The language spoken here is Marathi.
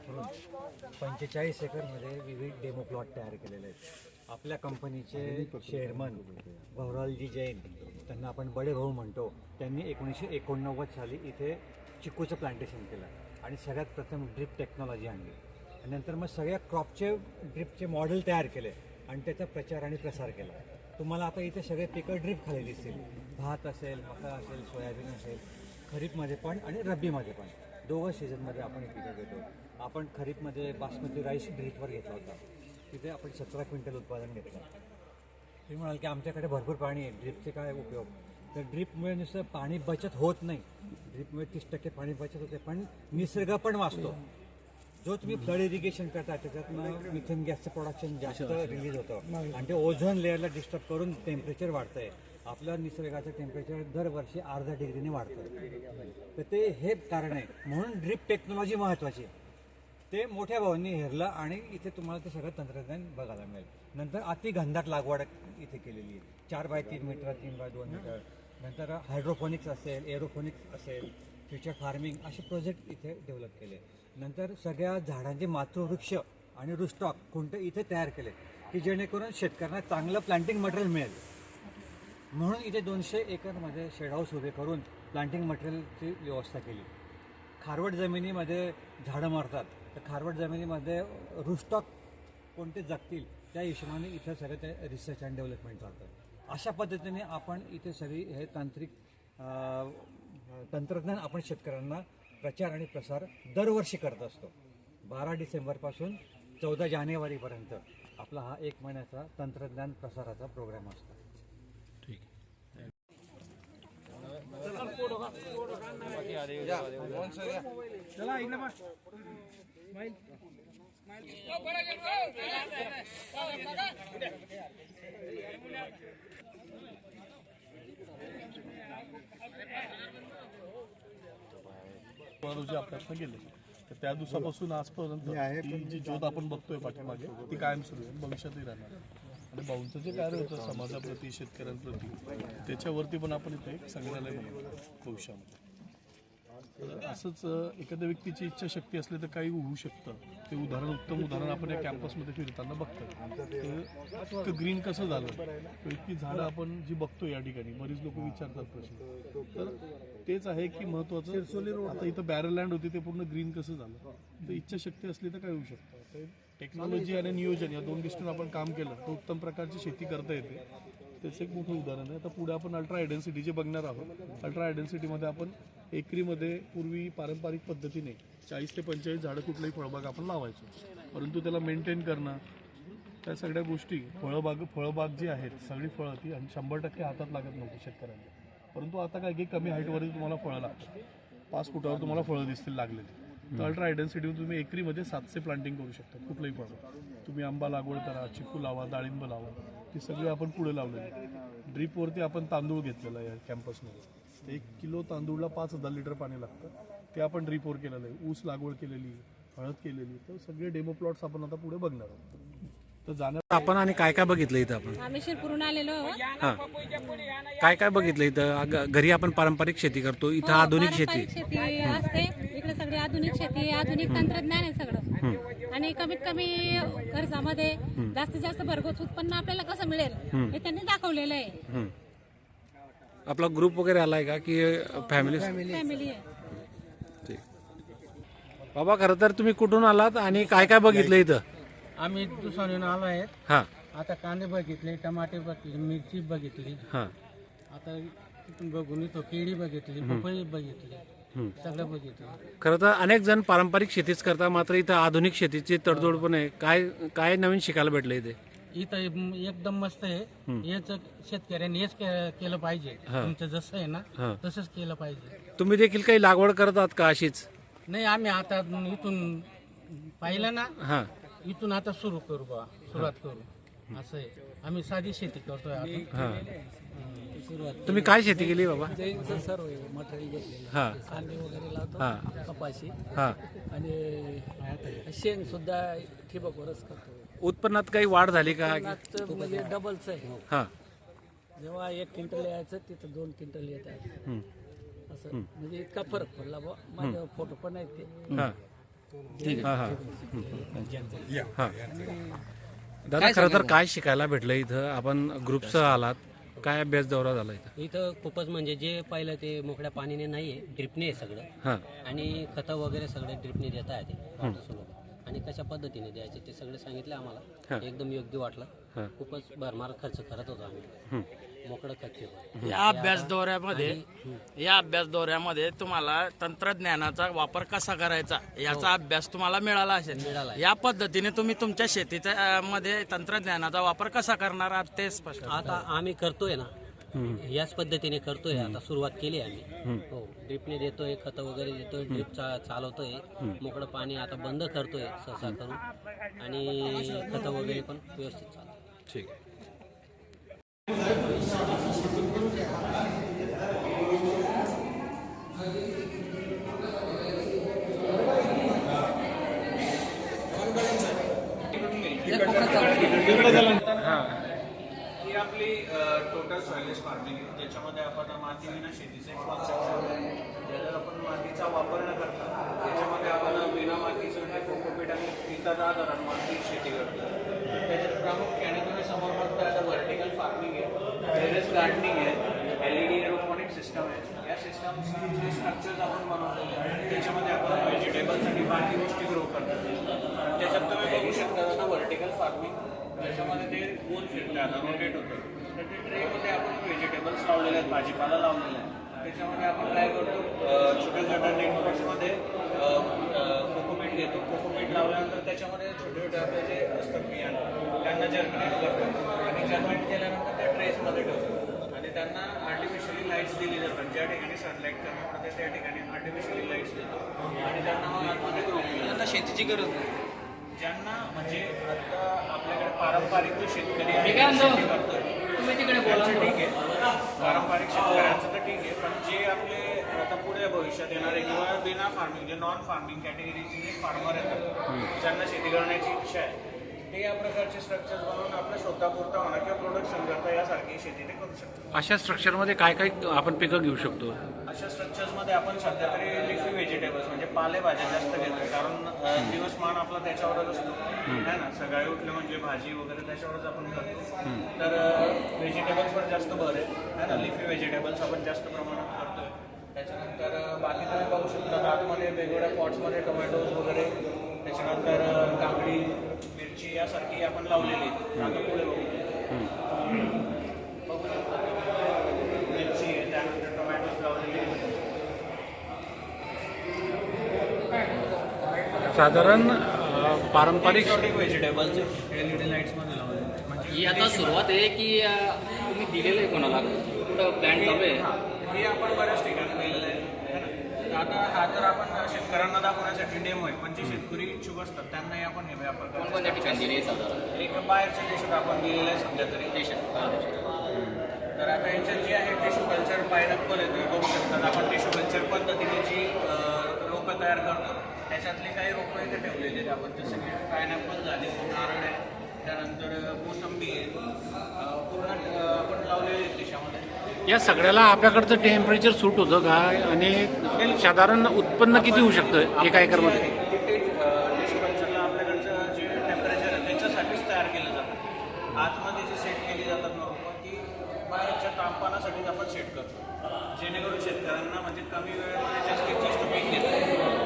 वापरून 45 एकरमध्ये विविध डेमो प्लॉट तयार केलेले आहेत। आपल्या कंपनीचे चेअरमन गौरालजी जैन, त्यांना आपण बडे भाऊ म्हणतो, त्यांनी 1989 साली इथे चिकूचं प्लांटेशन केलं आणि सगळ्यात प्रथम ड्रिप टेक्नॉलॉजी आणली। नंतर मग सगळ्या क्रॉपचे ड्रिपचे मॉडेल तयार केले आणि त्याचा प्रचार आणि प्रसार केला। तुम्हाला आता इथे सगळे पिकं ड्रिप खाली दिसतील, भात असेल, मका असेल, सोयाबीन असेल, खरीपमध्ये पण आणि रब्बीमध्ये पण दोघं सीझनमध्ये आपण हे पिकं घेतो। आपण खरीपमध्ये बासमती राईस ड्रिपवर घेतला होता, तिथे आपण 17 क्विंटल उत्पादन घेतलं। तुम्ही म्हणाल की आमच्याकडे भरपूर पाणी आहे, ड्रिपचे काय उपयोग? तर ड्रिपमुळे नुसतं पाणी बचत होत नाही, ड्रिपमुळे 30% पाणी बचत होते, पण निसर्ग पण वाचतो। जो तुम्ही फ्लड इरिगेशन करता त्याच्यातनं मिथेन गॅसचं प्रोडक्शन जास्त रिलीज होतं आणि ते ओझोन लेअरला डिस्टर्ब करून टेम्परेचर वाढतं आहे। आपलं निसर्गाचं टेम्परेचर दरवर्षी अर्धा डिग्रीने वाढतं, तर ते हे कारण आहे। म्हणून ड्रिप टेक्नॉलॉजी महत्त्वाची आहे। ते मोठ्या भावांनी हेरलं आणि इथे तुम्हाला ते सगळं तंत्रज्ञान बघायला मिळेल। नंतर अति घनदाट लागवड इथे केलेली आहे, 4 बाय 3 मीटर, 3 बाय 2 मीटर। नंतर हायड्रोफोनिक्स असेल, एरोफोनिक्स असेल, फ्युचर फार्मिंग असे प्रोजेक्ट इथे डेव्हलप केले। नंतर सगळ्या झाडांचे मातृवृक्ष आणि रूस्टॉक कोणते इथे तयार केले की जेणेकरून शेतकऱ्यांना चांगलं प्लांटिंग मटेरियल मिळेल। म्हणून इथे 200 एकरमध्ये शेड हाऊस उभे करून प्लांटिंग मटेरियलची व्यवस्था केली। खारवट जमिनीमध्ये झाडं मरतात, तर खारवट जमिनीमध्ये रूस्टॉक कोणते जगतील त्या हिशोबाने इथं सगळं ते रिसर्च अँड डेव्हलपमेंट चालतं। अशा पद्धतीने आपण इथे सगळी हे तंत्रज्ञान आपण शेतकऱ्यांना प्रचार आणि प्रसार दरवर्षी करत असतो। 12 डिसेंबरपासून 14 जानेवारीपर्यंत आपला हा 1 महिन्याचा तंत्रज्ञान प्रसाराचा प्रोग्राम असतो। ठीक रोजी प्रयत्न केले, तर त्या दिवसापासून आजपर्यंत ही जी ज्योत आपण बघतोय पाठीमागे ती कायम सुरू आहे, भविष्यातही राहणार। आणि भाऊंचं जे कार्य होतं समाजाप्रती, शेतकऱ्यांप्रती, त्याच्यावरती पण आपण इथे एक संग्रहालय बनवतो भविष्यामध्ये। तर असंच एखाद्या व्यक्तीची इच्छाशक्ती असली तर काही होऊ शकतं, ते उत्तम उदाहरण आपण या कॅम्पसमध्ये फिरताना बघतो। तर ग्रीन कसं झालं, इतकी झाडं आपण जी बघतो या ठिकाणी, बरीच लोक विचारतात प्रश्न, तर तेच आहे की महत्त्वाचं। आता इथं बॅरल लँड होती, ते पूर्ण ग्रीन कसं झालं? तर इच्छाशक्ती असली तर काय होऊ शकतं। टेक्नॉलॉजी आणि नियोजन या 2 गोष्टींवर आपण काम केलं तर उत्तम प्रकारची शेती करता येते, त्याचं एक मोठं उदाहरण आहे। आता पुढे आपण अल्ट्रा आयडेन्सिटी जे बघणार आहोत, अल्ट्रा आयडेन्सिटीमध्ये आपण एकरीमध्ये पूर्वी पारंपरिक पद्धतीने 40 ते 45 झाडं कुठल्याही फळबाग आपण लावायचो, परंतु त्याला मेंटेन करणं, त्या सगळ्या गोष्टी, फळबाग जी आहेत सगळी फळं ती 100% हातात लागत नव्हती शेतकऱ्यांना, परंतु आता काय की कमी हाईटवरती तुम्हाला फळं लागतात, 5 फुटावर तुम्हाला फळं दिसतील लागलेली। तर अल्ट्रा आयडेन्सिटीमध्ये तुम्ही एकरीमध्ये 700 प्लांटिंग करू शकता कुठलंही फळ। तुम्ही आंबा लागवड करा, चिकू लावा, डाळिंब लावा, ती सगळी आपण पुढे लावलेली। ड्रीपवरती आपण तांदूळ घेतलेला आहे या कॅम्पसमध्ये, 1 किलो तांदूळला 5000 लिटर पाणी लागतं, ते आपण ड्रीपवर केलेलं आहे। ऊस लागवड केलेली, हळद केलेली, तर सगळे डेमो प्लॉट्स आपण आता पुढे बघणार आहोत। तर जाण्यात आपण आणि काय काय बघितलं इथं आपण? आम्ही शिरपूरून आलेलो काय बघितलं इथं? घरी आपण पारंपरिक शेती करतो, इथं आधुनिक शेती असते। इकडे सगळी आधुनिक शेती, आधुनिक तंत्रज्ञान आहे सगळं, आणि कमीत कमी खर्चामध्ये जास्तीत जास्त भरघोस उत्पन्न आपल्याला कसं मिळेल हे त्यांनी दाखवलेलं आहे। आपला ग्रुप वगैरे आलाय का की फॅमिली फॅमिली आहे। बाबा, खरं तर तुम्ही कुठून आलात आणि काय काय बघितलं इथं? आम्ही दुसरीनं आलो आहेत। हां आता कांदे बघितले, टमाटे बघितले, मिरची बघितली, हां आता तिथून बघून इथं केळी बघितली, पपई बघितली, सगळं बघितलं। खरं तर अनेक जण पारंपरिक शेतीच करतात, मात्र इथं आधुनिक शेतीची तडजोड पण आहे। काय नवीन शिकायला भेटलं इथे? इथं एकदम मस्त आहे, हेच शेतकऱ्यांनी हेच केलं पाहिजे। तुमचं जसं आहे ना तसंच केलं पाहिजे। तुम्ही देखील काही लागवड करतात का अशीच? नाही, आम्ही आता इथून पाहिलं ना, हां, इथून आता सुरुवात करू असं आहे। आम्ही साधी शेती करतोय आता। हां, तुम्ही काय शेती केली बाबा? सर्व मटेरियल घेतलेलं, हां कांदे वगैरे लावतो, हां कपाशी, हां, आणि शेंग सुद्धा ठिबकवरच करतो। उत्पन्नात काही वाढ झाली का? म्हणजे डबलच आहे। हां, जेव्हा 1 क्विंटल यायचं तिथं 2 क्विंटल येत आहे, असं म्हणजे इतका फरक पडला बा। माझ्या फोटो पण आहेत ते। हां, हां हां हां दादा, खरं तर काय शिकायला भेटलं इथं? आपण ग्रुपसह आलात, काय अभ्यास दौरा झाला इथं? इथं खूपच म्हणजे जे पाहिलं ते मोकळ्या पाणीने नाहीये, ड्रिपने आहे सगळं. हां आणि खतं वगैरे सगळे ड्रिपने देता येते आणि कशा पद्धतीने द्यायचे ते सगळं सांगितलं आम्हाला. एकदम योग्य वाटलं. खूपच भरमार खर्च करत होतो आम्ही. मोकळं खत ठेवलं. या अभ्यास दौऱ्यामध्ये तुम्हाला तंत्रज्ञानाचा वापर कसा करायचा याचा अभ्यास तुम्हाला मिळाला असेल. या पद्धतीने तुम्ही तुमच्या शेतीच्या मध्ये तंत्रज्ञानाचा वापर कसा करणार आहात ते स्पष्ट. आता आम्ही करतोय ना, याच पद्धतीने करतोय. आता सुरुवात केली आम्ही. हो, ड्रिपने देतोय, खतं वगैरे देतोय, ड्रिप चालवतोय, मोकळं पाणी आता बंद करतोय सहसा करून, आणि खतं वगैरे पण व्यवस्थित चालतं. ठीक. ही आपली टोटल सॉइललेस फार्मिंग आहे, ज्याच्यामध्ये आपण माती विना शेतीचे कॉन्सेप्ट आहे. ज्याला आपण मातीचा वापर न करता त्याच्यामध्ये आपण बिना मातीचं म्हणजे कोकोपीट आणि इतर आधारात माती शेती करतो. त्याच्यात प्रामुख्याने तुम्ही समोर बघता आता व्हर्टिकल फार्मिंग आहे, टेरेस गार्डनिंग आहे, LED एरोपॉनिक सिस्टम आहे. या सिस्टमचे स्ट्रक्चर्स आपण बनवलेले आहे. त्याच्यामध्ये आपण व्हेजिटेबल्स आणि बाकी गोष्टी ग्रो करतो. त्याच्यात तुम्ही बघू शकता आता व्हर्टिकल फार्मिंग, ज्याच्यामध्ये ते गोल फिरतात, रोटेट होतं. तर ते ट्रेमध्ये आपण व्हेजिटेबल्स लावलेले आहेत, भाजीपाला लावलेला आहे. त्याच्यामध्ये आपण काय करतो, छोट्या छोट्या नेटवर्क्समध्ये कोकोपीट घेतो. कोकोपीट लावल्यानंतर त्याच्यामध्ये छोटे छोटे आपले जे असतात बियाणं त्यांना जर्मिनेट करतो आणि जर्मिनेट केल्यानंतर त्या ट्रेसमध्ये ठेवतो आणि त्यांना आर्टिफिशियली लाईट्स दिली जातात. ज्या ठिकाणी सनलाईट कमी पडते त्या ठिकाणी आर्टिफिशियली लाईट्स देतो आणि त्यांना मग आतमध्ये ग्रो केलं. त्यांना शेतीची गरज नाही. ज्यांना म्हणजे आता आपल्याकडे पारंपरिक जो शेतकरी आहे शेती करतोय त्यांचं ठीक आहे, पारंपरिक शेतकऱ्यांचं तर ठीक आहे, पण जे आपले आता पुढे भविष्यात येणारे किंवा बिना फार्मिंग जे नॉन फार्मिंग कॅटेगरीचे जे फार्मर आहेत ज्यांना शेती करण्याची इच्छा आहे ते या प्रकारचे स्ट्रक्चर्स बनवून आपल्या स्वतःपुरता म्हणा किंवा प्रोडक्शन करता यासारखी शेती ते करू शकतात. अशा स्ट्रक्चरमध्ये काय काय आपण पिकं घेऊ शकतो? अशा स्ट्रक्चर्समध्ये आपण सध्या तरी लिफी व्हेजिटेबल्स म्हणजे पालेभाज्या जास्त घेतो, कारण दिवसमान आपला त्याच्यावरच असतो है ना. सकाळी उठलं म्हणजे भाजी वगैरे त्याच्यावरच आपण करतो. तर व्हेजिटेबल्सवर जास्त भर आहे ना. लिफी व्हेजिटेबल्स आपण जास्त प्रमाणात करतोय. त्याच्यानंतर बाकी तुम्ही बघू शकता आतमध्ये वेगवेगळ्या पॉट्समध्ये टोमॅटोज वगैरे, त्याच्यानंतर काकडी, मिरची यासारखी आपण लावलेली आहे. आता पुढे बघू शकता मिरची आहे, त्यानंतर टोमॅटोज लावलेली आहे. साधारण पारंपरिक व्हेजिटेबल्स LED लाईट्समध्ये लावले. म्हणजे ही आता सुरुवात आहे की तुम्ही दिलेलं आहे कोणाला कुठं प्लॅन चालू आहे? हे आपण बऱ्याच ठिकाणी दिलेलं आहे. आता हा तर आपण शेतकऱ्यांना दाखवण्यासाठी डेमो आहे, पण जे शेतकरी इच्छुक असतात त्यांनाही आपण हे व्यापार कोणत्या ठिकाणी दिले साधारण? एक बाहेरच्या देशात आपण दिलेलं आहे सध्या तरी तर आता याच्यात जे आहे टिश्यू कल्चर पायनॅपल आहे, तुम्ही बघू शकतात. आपण टिश्यू कल्चर पद्धतीने जी रोपं तयार करतो त्याच्यातले काही रोपं इथे ठेवलेले आहेत आपण, जसं की पायनॅपल झाले, नारळ आहे, त्यानंतर मोसंबी आहे, पूर्ण आपण लावलेले आहेत देशामध्ये. या सगळ्याला आपल्याकडचं टेम्परेचर सूट होतं का आणि साधारण उत्पन्न किती होऊ शकतं एका एकरमध्ये? टिश्यू कल्चरला आपल्याकडचं जे टेम्परेचर आहे त्याच्यासाठीच तयार केलं जातं. आतमध्ये जी सेट केली जातात ना रोपं ती बाहेरच्या तापमानासाठीच आपण सेट करतो, जेणेकरून शेतकऱ्यांना म्हणजे कमी वेळेमध्ये जास्तीत जास्त पीक घेतो.